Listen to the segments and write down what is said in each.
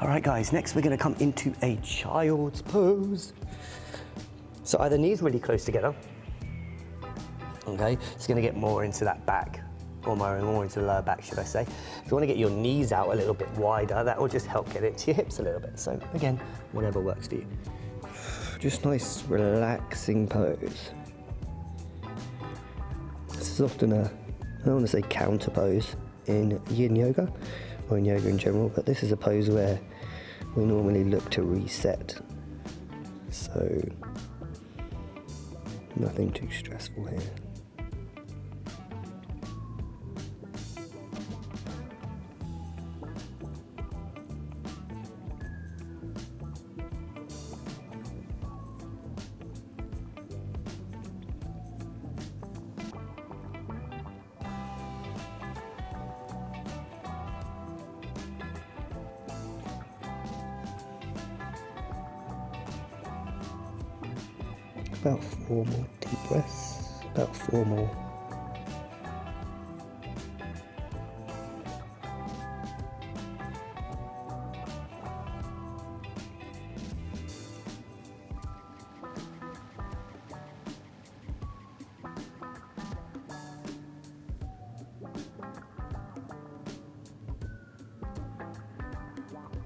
All right, guys, next we're gonna come into a child's pose. So either knees really close together, okay? It's gonna get more into that back, or more into the lower back, should I say. If you wanna get your knees out a little bit wider, that will just help get it to your hips a little bit. So again, whatever works for you. Just nice, relaxing pose. This is often I don't wanna say counter pose in yin yoga, or in yoga in general, but this is a pose where we normally look to reset. So, nothing too stressful here. About 4 more deep breaths, about 4 more.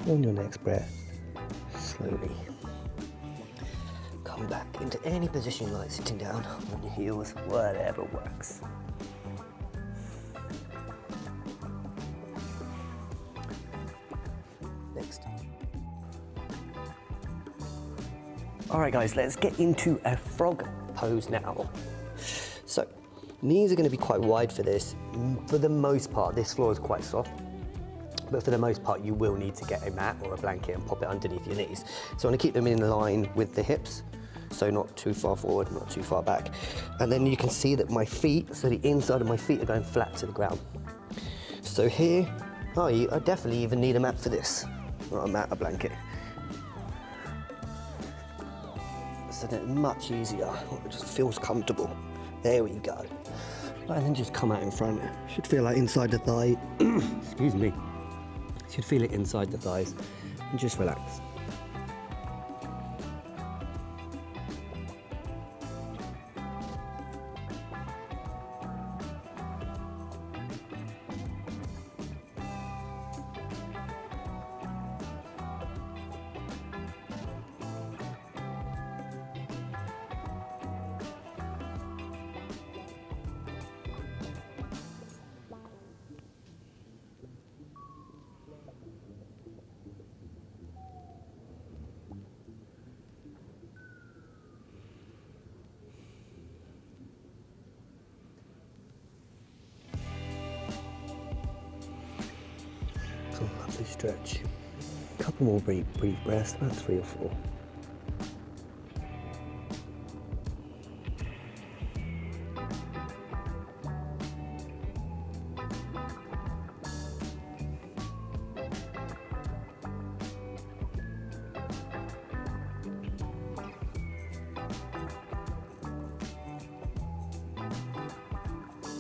On your next breath, slowly come back into any position you like, sitting down on your heels, whatever works. Next. All right, guys, let's get into a frog pose now. So, knees are going to be quite wide for this. For the most part, this floor is quite soft. But for the most part, you will need to get a mat or a blanket and pop it underneath your knees. So I want to keep them in line with the hips, so not too far forward, not too far back. And then you can see that my feet, so the inside of my feet are going flat to the ground. So here, I definitely even need a mat for this. Not a mat, a blanket. So that's much easier, it just feels comfortable. There we go. And then just come out in front. Should feel like inside the thigh, excuse me. Should feel it inside the thighs, and just relax. Lovely stretch. A couple more brief breaths, about 3 or 4.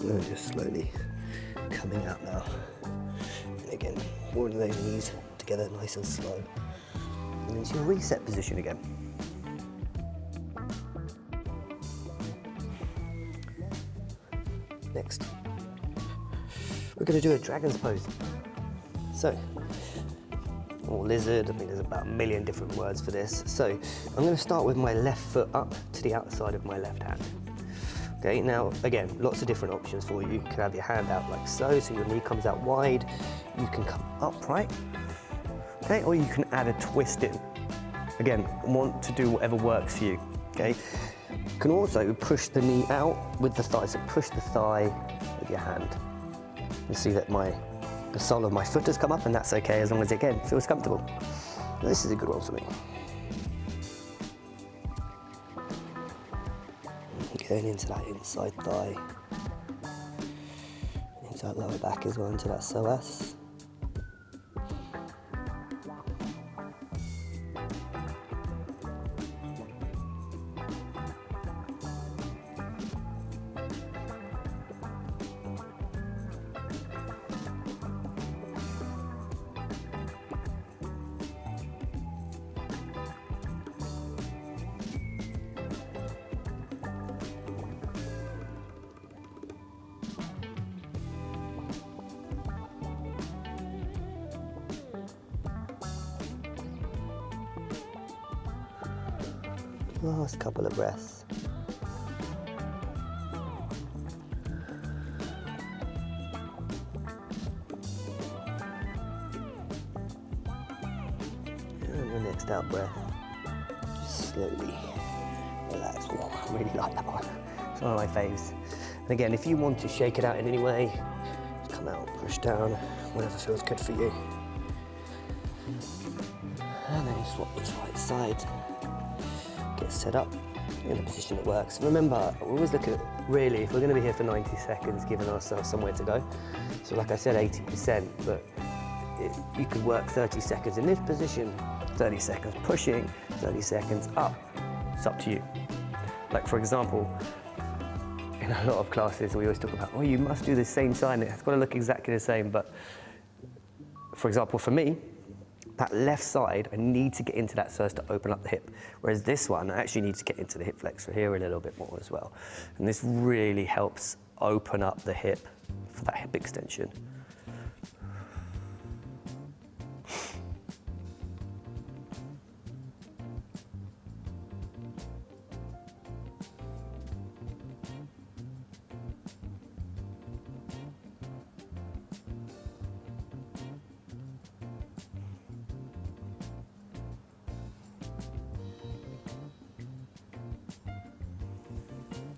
And just slowly coming out now. And again, more of those knees together, nice and slow. And into your reset position again. Next, we're going to do a dragon's pose. So, or lizard, I mean there's about a million different words for this. So, I'm going to start with my left foot up to the outside of my left hand. Okay, now again, lots of different options for you. You can have your hand out like so your knee comes out wide. You can come upright, okay, or you can add a twist in. Again, want to do whatever works for you, okay? You can also push the knee out with the thigh, so push the thigh with your hand. You see that the sole of my foot has come up, and that's okay as long as it, again, feels comfortable. This is a good one for me. Going into that inside thigh, into that lower back as well, into that psoas. Last couple of breaths. And your next out breath, just slowly relax. Ooh, I really like that one. It's one of my faves. And again, if you want to shake it out in any way, just come out, push down, whatever feels good for you. And then you swap this right side, get set up in a position that works. Remember, we always look at, really, if we're going to be here for 90 seconds, giving ourselves somewhere to go. So like I said, 80%, but you could work 30 seconds in this position, 30 seconds pushing, 30 seconds up. It's up to you. Like for example, in a lot of classes, we always talk about, oh, you must do the same side, and it's got to look exactly the same. But for example, for me, that left side, I need to get into that so as to open up the hip. Whereas this one, I actually need to get into the hip flexor here a little bit more as well. And this really helps open up the hip for that hip extension.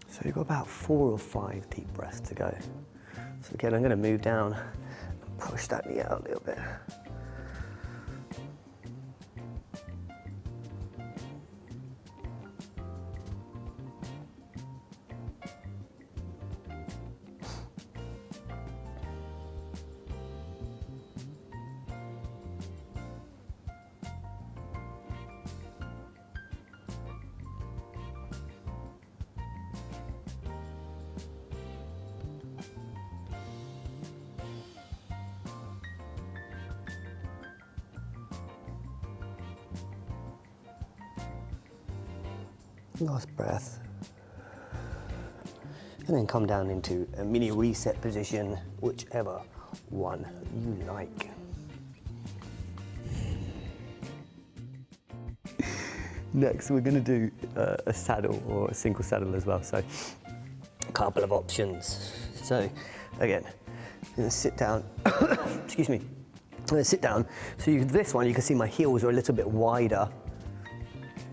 So you've got about 4 or 5 deep breaths to go. So again, I'm going to move down and push that knee out a little bit. Last breath. And then come down into a mini reset position, whichever one you like. Next, we're going to do a saddle or a single saddle as well. So, a couple of options. So, again, I'm going to sit down. Excuse me. I'm going to sit down. So, this one, you can see my heels are a little bit wider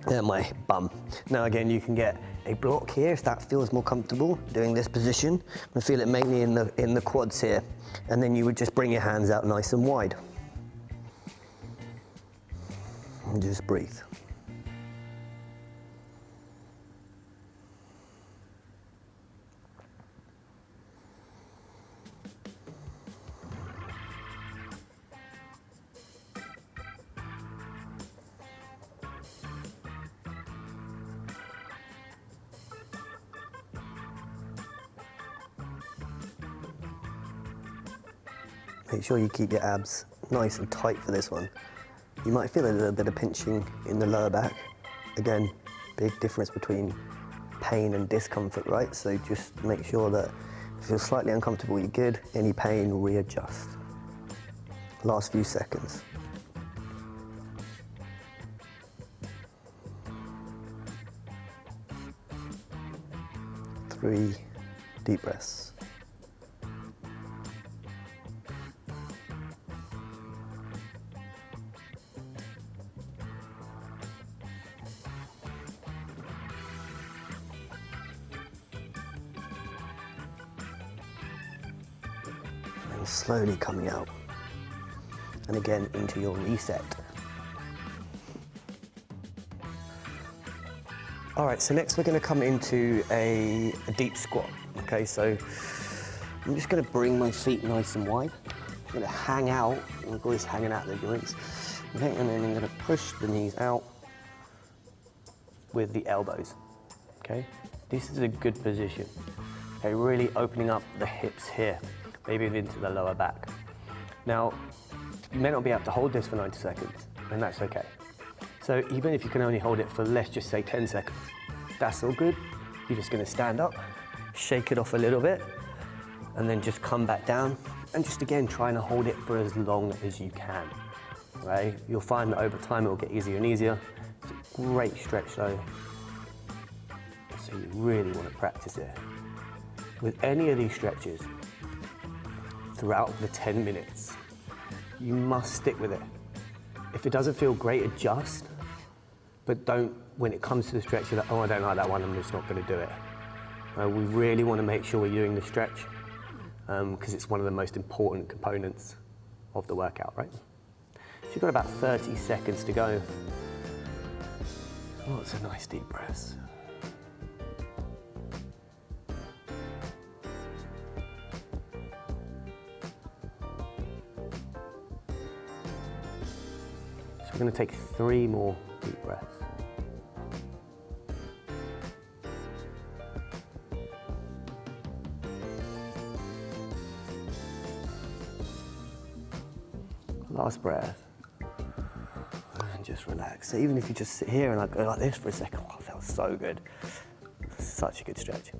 than my bum. Now again, you can get a block here if that feels more comfortable doing this position. I feel it mainly in the quads here, and then you would just bring your hands out nice and wide and just breathe. Make sure you keep your abs nice and tight for this one. You might feel a little bit of pinching in the lower back. Again, big difference between pain and discomfort, right? So just make sure that if you're slightly uncomfortable, you're good. Any pain, readjust. Last few seconds. 3 deep breaths. And slowly coming out. And again into your reset. All right, so next we're going to come into a deep squat. Okay, so I'm just going to bring my feet nice and wide. I'm going to hang out, my body's hanging out the joints. Okay, and then I'm going to push the knees out with the elbows. Okay, this is a good position. Okay, really opening up the hips here, maybe into the lower back. Now, you may not be able to hold this for 90 seconds, and that's okay. So even if you can only hold it for, let's just say 10 seconds, that's all good. You're just gonna stand up, shake it off a little bit, and then just come back down, and just again, trying to hold it for as long as you can, right? You'll find that over time it will get easier and easier. It's a great stretch though, So you really want to practice it. With any of these stretches, throughout the 10 minutes, you must stick with it. If it doesn't feel great, adjust, but don't, when it comes to the stretch, you're like, oh, I don't like that one, I'm just not going to do it. We really want to make sure we're doing the stretch because it's one of the most important components of the workout, right? So you've got about 30 seconds to go. Lots of nice deep breaths. So we're going to take 3 more deep breaths. Last breath. And just relax. So even if you just sit here and I go like this for a second, oh, that feels so good. Such a good stretch.